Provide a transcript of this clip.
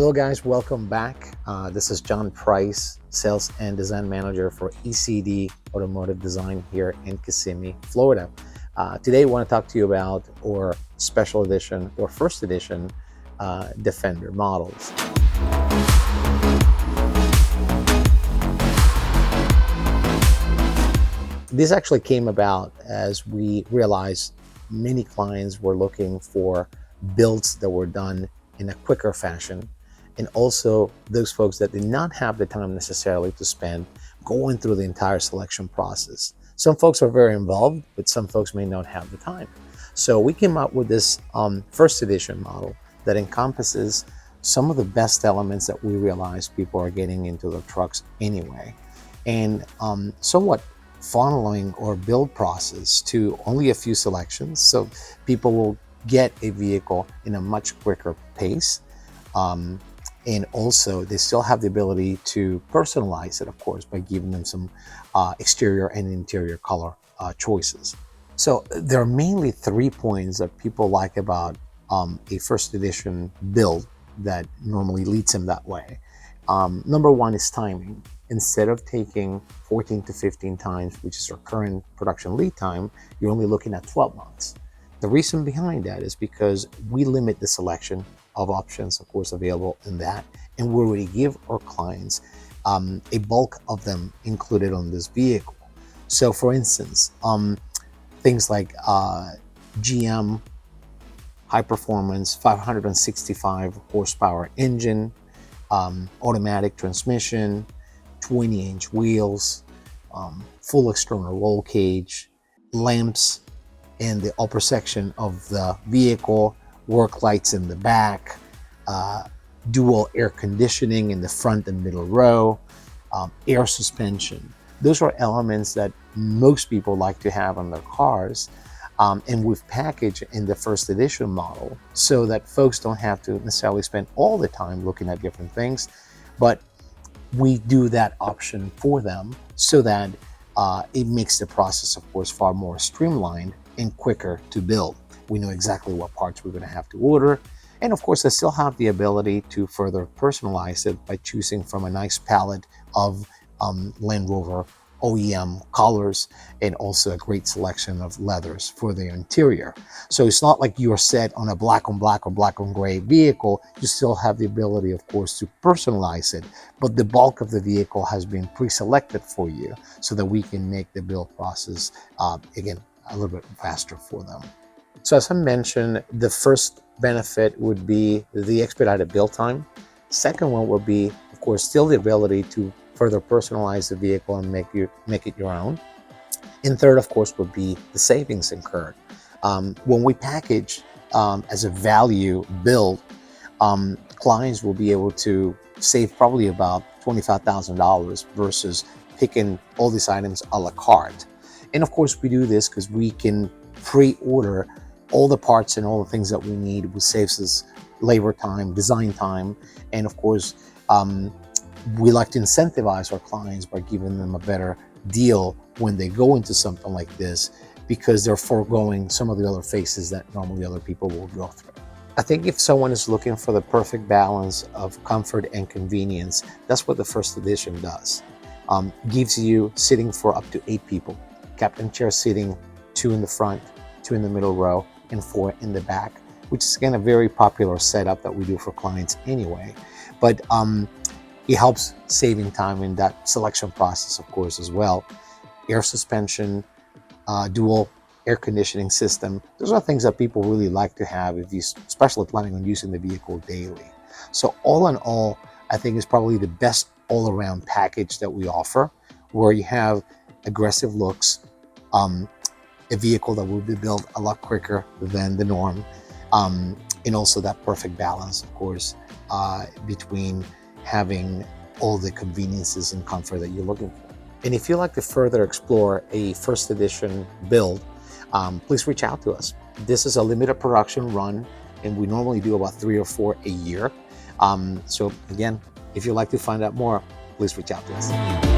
Hello guys, welcome back. This is John Price, Sales and Design Manager for ECD Automotive Design here in Kissimmee, Florida. Today I want to talk to you about our special edition or first edition Defender models. This actually came about as we realized many clients were looking for builds that were done in a quicker fashion, and also those folks that did not have the time necessarily to spend going through the entire selection process. Some folks are very involved, but some folks may not have the time. So we came up with this first edition model that encompasses some of the best elements that we realize people are getting into their trucks anyway, and somewhat funneling or build process to only a few selections, so people will get a vehicle in a much quicker pace. And also they still have the ability to personalize it, of course, by giving them some exterior and interior color choices. So there are mainly 3 points that people like about a first edition build that normally leads them that way. Number one is timing. Instead of taking 14 to 15 times, which is our current production lead time, you're only looking at 12 months. The reason behind that is because we limit the selection of options, of course, available in that, and we already give our clients a bulk of them included on this vehicle. So for instance, things like GM high performance 565 horsepower engine, automatic transmission, 20-inch wheels, full external roll cage, lamps in the upper section of the vehicle, work lights in the back, dual air conditioning in the front and middle row, air suspension. Those are elements that most people like to have on their cars, and we've packaged in the first edition model so that folks don't have to necessarily spend all the time looking at different things, but we do that option for them so that it makes the process, of course, far more streamlined and quicker to build. We know exactly what parts we're going to have to order. And of course, I still have the ability to further personalize it by choosing from a nice palette of Land Rover OEM colors and also a great selection of leathers for the interior. So it's not like you're set on a black on black or black on gray vehicle. You still have the ability, of course, to personalize it, but the bulk of the vehicle has been pre-selected for you so that we can make the build process, again, a little bit faster for them. So as I mentioned, the first benefit would be the expedited build time. Second one would be, of course, still the ability to further personalize the vehicle and make it your own. And third, of course, would be the savings incurred. When we package as a value build, clients will be able to save probably about $25,000 versus picking all these items a la carte. And of course, we do this because we can pre-order all the parts and all the things that we need, which saves us labor time, design time, and of course, we like to incentivize our clients by giving them a better deal when they go into something like this, because they're foregoing some of the other phases that normally other people will go through. I think if someone is looking for the perfect balance of comfort and convenience, that's what the first edition does. Gives you sitting for up to 8 people, captain chair seating, 2 in the front, 2 in the middle row, and 4 in the back, which is again a very popular setup that we do for clients anyway. But it helps saving time in that selection process, of course, as well. Air suspension, dual air conditioning system. Those are things that people really like to have if you especially planning on using the vehicle daily. So all in all, I think it's probably the best all-around package that we offer, where you have aggressive looks, a vehicle that will be built a lot quicker than the norm, and also that perfect balance, of course, between having all the conveniences and comfort that you're looking for. And if you'd like to further explore a first edition build, please reach out to us. This is a limited production run, and we normally do about 3 or 4 a year. So again, if you'd like to find out more, please reach out to us.